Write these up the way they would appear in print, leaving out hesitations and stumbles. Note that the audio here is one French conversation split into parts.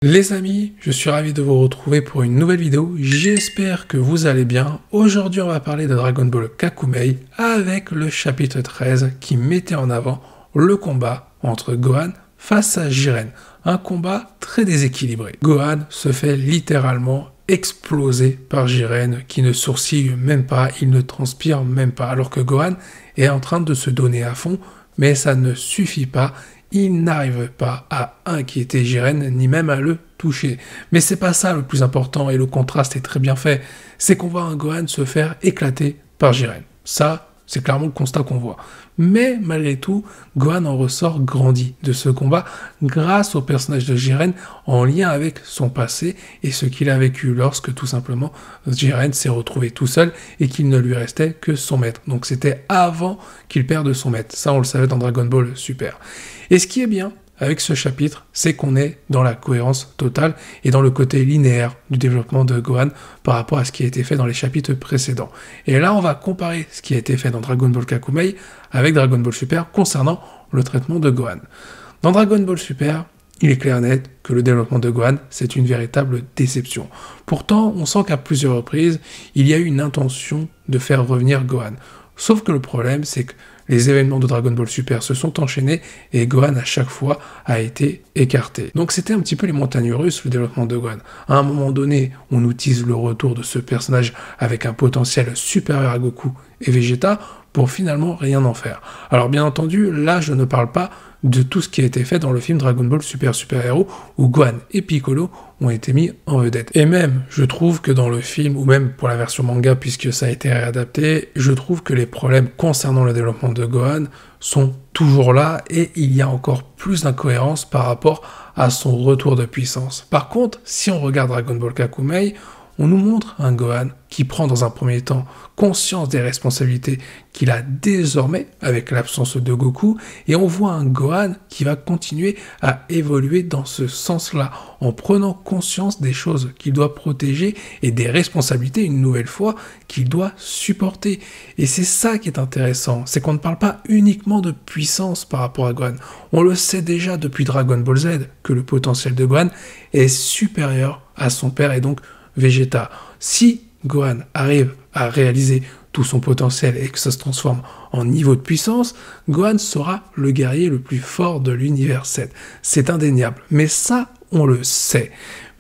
Les amis, je suis ravi de vous retrouver pour une nouvelle vidéo, j'espère que vous allez bien. Aujourd'hui on va parler de Dragon Ball Kakumei avec le chapitre 13 qui mettait en avant le combat entre Gohan face à Jiren. Un combat très déséquilibré. Gohan se fait littéralement exploser par Jiren qui ne sourcille même pas, il ne transpire même pas, alors que Gohan est en train de se donner à fond, mais ça ne suffit pas. Il n'arrive pas à inquiéter Jiren, ni même à le toucher. Mais c'est pas ça le plus important, et le contraste est très bien fait. C'est qu'on voit un Gohan se faire éclater par Jiren. Ça, c'est clairement le constat qu'on voit. Mais malgré tout, Gohan en ressort grandi de ce combat grâce au personnage de Jiren en lien avec son passé et ce qu'il a vécu lorsque tout simplement Jiren s'est retrouvé tout seul et qu'il ne lui restait que son maître. Donc c'était avant qu'il perde son maître. Ça on le savait dans Dragon Ball Super. Et ce qui est bien avec ce chapitre, c'est qu'on est dans la cohérence totale et dans le côté linéaire du développement de Gohan par rapport à ce qui a été fait dans les chapitres précédents. Et là, on va comparer ce qui a été fait dans Dragon Ball Kakumei avec Dragon Ball Super concernant le traitement de Gohan. Dans Dragon Ball Super, il est clair et net que le développement de Gohan, c'est une véritable déception. Pourtant, on sent qu'à plusieurs reprises, il y a eu une intention de faire revenir Gohan. Sauf que le problème, c'est que les événements de Dragon Ball Super se sont enchaînés et Gohan à chaque fois a été écarté. Donc c'était un petit peu les montagnes russes, le développement de Gohan. À un moment donné, on nous tease le retour de ce personnage avec un potentiel supérieur à Goku et Vegeta pour finalement rien en faire. Alors bien entendu, là je ne parle pas de tout ce qui a été fait dans le film Dragon Ball Super Super Hero où Gohan et Piccolo ont été mis en vedette. Et même, je trouve que dans le film, ou même pour la version manga puisque ça a été réadapté, je trouve que les problèmes concernant le développement de Gohan sont toujours là et il y a encore plus d'incohérence par rapport à son retour de puissance. Par contre, si on regarde Dragon Ball Kakumei, on nous montre un Gohan qui prend dans un premier temps conscience des responsabilités qu'il a désormais avec l'absence de Goku, et on voit un Gohan qui va continuer à évoluer dans ce sens-là, en prenant conscience des choses qu'il doit protéger et des responsabilités, une nouvelle fois, qu'il doit supporter. Et c'est ça qui est intéressant, c'est qu'on ne parle pas uniquement de puissance par rapport à Gohan. On le sait déjà depuis Dragon Ball Z, que le potentiel de Gohan est supérieur à son père et donc Vegeta. Si Gohan arrive à réaliser tout son potentiel et que ça se transforme en niveau de puissance, Gohan sera le guerrier le plus fort de l'univers 7. C'est indéniable, mais ça, on le sait.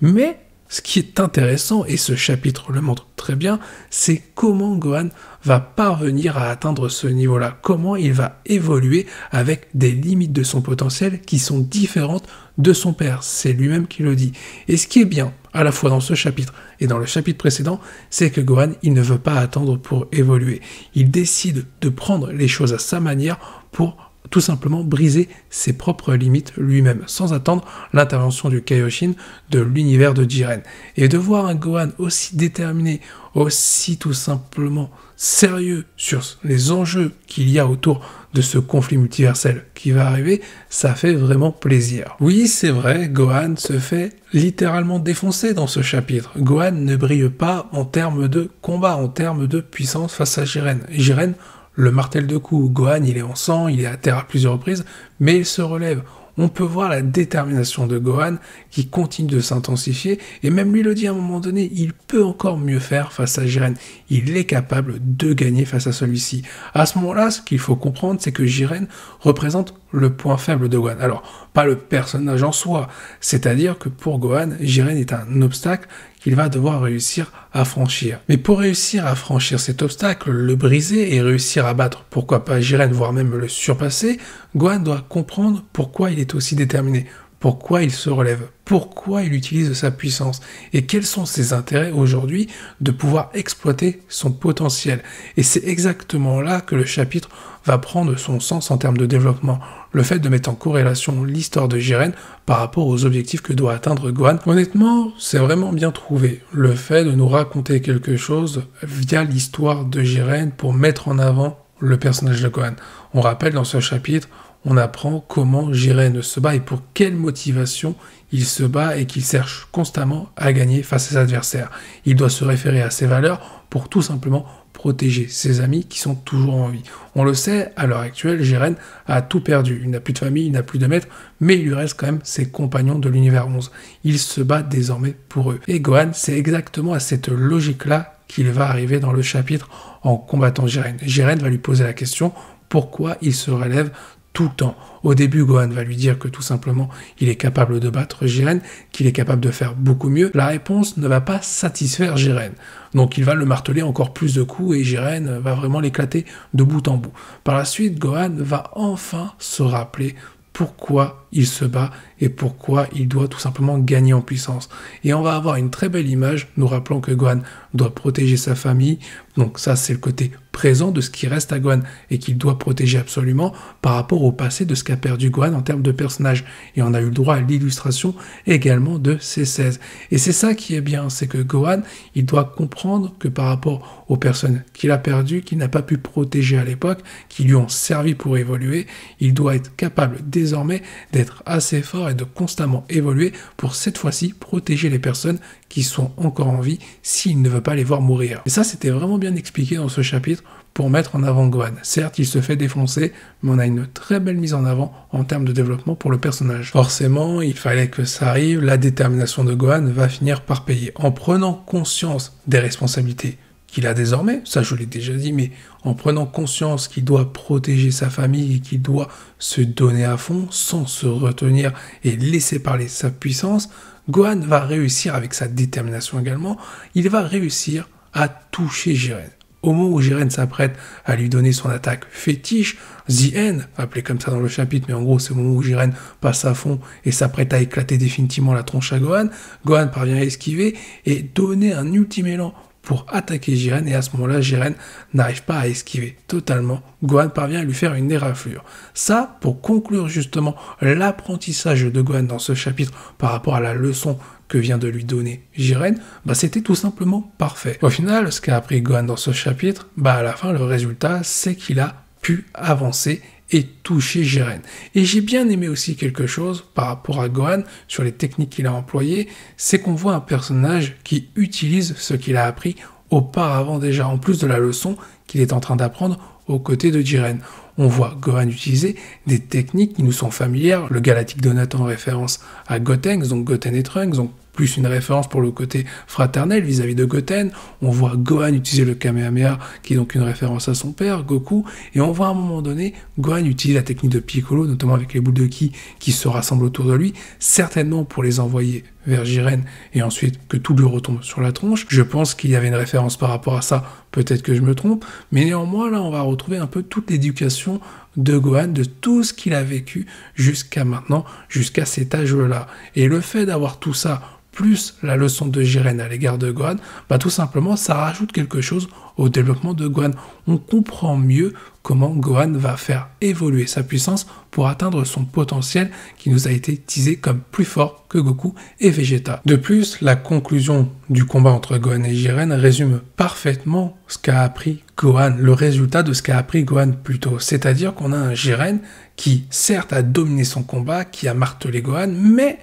Mais ce qui est intéressant, et ce chapitre le montre très bien, c'est comment Gohan va parvenir à atteindre ce niveau-là, comment il va évoluer avec des limites de son potentiel qui sont différentes de son père, c'est lui-même qui le dit. Et ce qui est bien, à la fois dans ce chapitre et dans le chapitre précédent, c'est que Gohan, il ne veut pas attendre pour évoluer. Il décide de prendre les choses à sa manière pour tout simplement briser ses propres limites lui-même, sans attendre l'intervention du Kaioshin de l'univers de Jiren. Et de voir un Gohan aussi déterminé, aussi tout simplement sérieux sur les enjeux qu'il y a autour de ce conflit multiversel qui va arriver, ça fait vraiment plaisir. Oui, c'est vrai, Gohan se fait littéralement défoncer dans ce chapitre. Gohan ne brille pas en termes de combat, en termes de puissance face à Jiren. Jiren le martèle de coups. Gohan, il est en sang, il est à terre à plusieurs reprises, mais il se relève. On peut voir la détermination de Gohan qui continue de s'intensifier, et même lui le dit à un moment donné, il peut encore mieux faire face à Jiren. Il est capable de gagner face à celui-ci. À ce moment-là, ce qu'il faut comprendre, c'est que Jiren représente le point faible de Gohan. Alors, pas le personnage en soi, c'est-à-dire que pour Gohan, Jiren est un obstacle qu'il va devoir réussir à franchir. Mais pour réussir à franchir cet obstacle, le briser et réussir à battre, pourquoi pas Jiren, voire même le surpasser, Gohan doit comprendre pourquoi il est aussi déterminé, pourquoi il se relève, pourquoi il utilise sa puissance, et quels sont ses intérêts aujourd'hui de pouvoir exploiter son potentiel. Et c'est exactement là que le chapitre va prendre son sens en termes de développement. Le fait de mettre en corrélation l'histoire de Jiren par rapport aux objectifs que doit atteindre Gohan. Honnêtement, c'est vraiment bien trouvé. Le fait de nous raconter quelque chose via l'histoire de Jiren pour mettre en avant le personnage de Gohan. On rappelle dans ce chapitre, on apprend comment Jiren se bat et pour quelle motivation il se bat et qu'il cherche constamment à gagner face à ses adversaires. Il doit se référer à ses valeurs pour tout simplement protéger ses amis qui sont toujours en vie. On le sait, à l'heure actuelle, Jiren a tout perdu. Il n'a plus de famille, il n'a plus de maître, mais il lui reste quand même ses compagnons de l'univers 11. Il se bat désormais pour eux. Et Gohan, c'est exactement à cette logique-là qu'il va arriver dans le chapitre en combattant Jiren. Jiren va lui poser la question pourquoi il se relève tout le temps. Au début, Gohan va lui dire que tout simplement, il est capable de battre Jiren, qu'il est capable de faire beaucoup mieux. La réponse ne va pas satisfaire Jiren. Donc il va le marteler encore plus de coups et Jiren va vraiment l'éclater de bout en bout. Par la suite, Gohan va enfin se rappeler pourquoi il se bat et pourquoi il doit tout simplement gagner en puissance. Et on va avoir une très belle image nous rappelant que Gohan doit protéger sa famille. Donc ça, c'est le côté présent de ce qui reste à Gohan et qu'il doit protéger absolument par rapport au passé de ce qu'a perdu Gohan en termes de personnage. Et on a eu le droit à l'illustration également de C16. Et c'est ça qui est bien, c'est que Gohan, il doit comprendre que par rapport aux personnes qu'il a perdues, qu'il n'a pas pu protéger à l'époque, qui lui ont servi pour évoluer, il doit être capable désormais d'être assez fort et de constamment évoluer pour cette fois-ci protéger les personnes qui sont encore en vie s'il ne veut pas les voir mourir. Et ça, c'était vraiment bien expliqué dans ce chapitre pour mettre en avant Gohan. Certes, il se fait défoncer, mais on a une très belle mise en avant en termes de développement pour le personnage. Forcément, il fallait que ça arrive, la détermination de Gohan va finir par payer. En prenant conscience des responsabilités qu'il a désormais, ça je l'ai déjà dit, mais en prenant conscience qu'il doit protéger sa famille et qu'il doit se donner à fond sans se retenir et laisser parler sa puissance, Gohan va réussir avec sa détermination également, il va réussir à toucher Jiren. Au moment où Jiren s'apprête à lui donner son attaque fétiche, The End, appelé comme ça dans le chapitre, mais en gros c'est le moment où Jiren passe à fond et s'apprête à éclater définitivement la tronche à Gohan, Gohan parvient à esquiver et donner un ultime élan pour attaquer Jiren, et à ce moment-là, Jiren n'arrive pas à esquiver totalement. Gohan parvient à lui faire une éraflure. Ça, pour conclure justement l'apprentissage de Gohan dans ce chapitre par rapport à la leçon que vient de lui donner Jiren, c'était tout simplement parfait. Au final, ce qu'a appris Gohan dans ce chapitre, à la fin, le résultat, c'est qu'il a pu avancer et toucher Jiren. Et j'ai bien aimé aussi quelque chose par rapport à Gohan sur les techniques qu'il a employées, c'est qu'on voit un personnage qui utilise ce qu'il a appris auparavant déjà, en plus de la leçon qu'il est en train d'apprendre aux côtés de Jiren. On voit Gohan utiliser des techniques qui nous sont familières, le Galactic Donut en référence à Gotenks, donc Goten et Trunks, donc plus une référence pour le côté fraternel vis-à-vis de Goten. On voit Gohan utiliser le Kamehameha, qui est donc une référence à son père, Goku, et on voit à un moment donné Gohan utiliser la technique de Piccolo, notamment avec les boules de ki qui se rassemblent autour de lui, certainement pour les envoyer vers Jiren, et ensuite que tout lui retombe sur la tronche. Je pense qu'il y avait une référence par rapport à ça, peut-être que je me trompe, mais néanmoins là on va retrouver un peu toute l'éducation de Gohan, de tout ce qu'il a vécu jusqu'à maintenant, jusqu'à cet âge-là. Et le fait d'avoir tout ça, plus la leçon de Jiren à l'égard de Gohan, tout simplement, ça rajoute quelque chose au développement de Gohan. On comprend mieux comment Gohan va faire évoluer sa puissance pour atteindre son potentiel qui nous a été teasé comme plus fort que Goku et Vegeta. De plus, la conclusion du combat entre Gohan et Jiren résume parfaitement ce qu'a appris Gohan, le résultat de ce qu'a appris Gohan plus tôt. C'est-à-dire qu'on a un Jiren qui, certes, a dominé son combat, qui a martelé Gohan, mais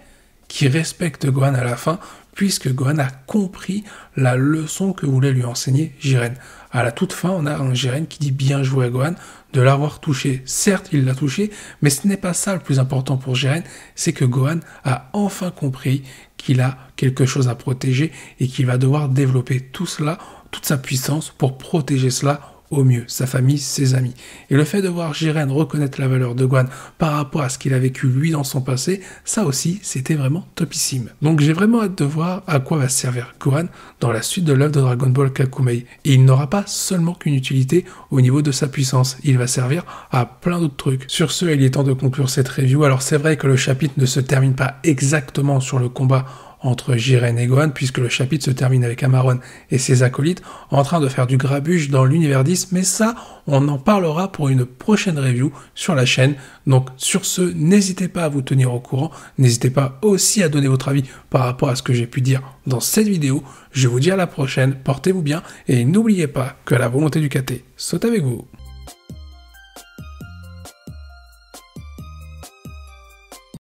qui respecte Gohan à la fin, puisque Gohan a compris la leçon que voulait lui enseigner Jiren. À la toute fin, on a un Jiren qui dit bien joué à Gohan de l'avoir touché. Certes, il l'a touché, mais ce n'est pas ça le plus important pour Jiren, c'est que Gohan a enfin compris qu'il a quelque chose à protéger et qu'il va devoir développer tout cela, toute sa puissance pour protéger cela au mieux, sa famille, ses amis. Et le fait de voir Jiren reconnaître la valeur de Gohan par rapport à ce qu'il a vécu lui dans son passé, ça aussi, c'était vraiment topissime. Donc j'ai vraiment hâte de voir à quoi va servir Gohan dans la suite de l'œuvre de Dragon Ball Kakumei. Et il n'aura pas seulement qu'une utilité au niveau de sa puissance, il va servir à plein d'autres trucs. Sur ce, il est temps de conclure cette review. Alors c'est vrai que le chapitre ne se termine pas exactement sur le combat entre Jiren et Gohan, puisque le chapitre se termine avec Amaron et ses acolytes en train de faire du grabuge dans l'univers 10, mais ça, on en parlera pour une prochaine review sur la chaîne. Donc sur ce, n'hésitez pas à vous tenir au courant, n'hésitez pas aussi à donner votre avis par rapport à ce que j'ai pu dire dans cette vidéo. Je vous dis à la prochaine, portez-vous bien, et n'oubliez pas que la volonté du KT saute avec vous.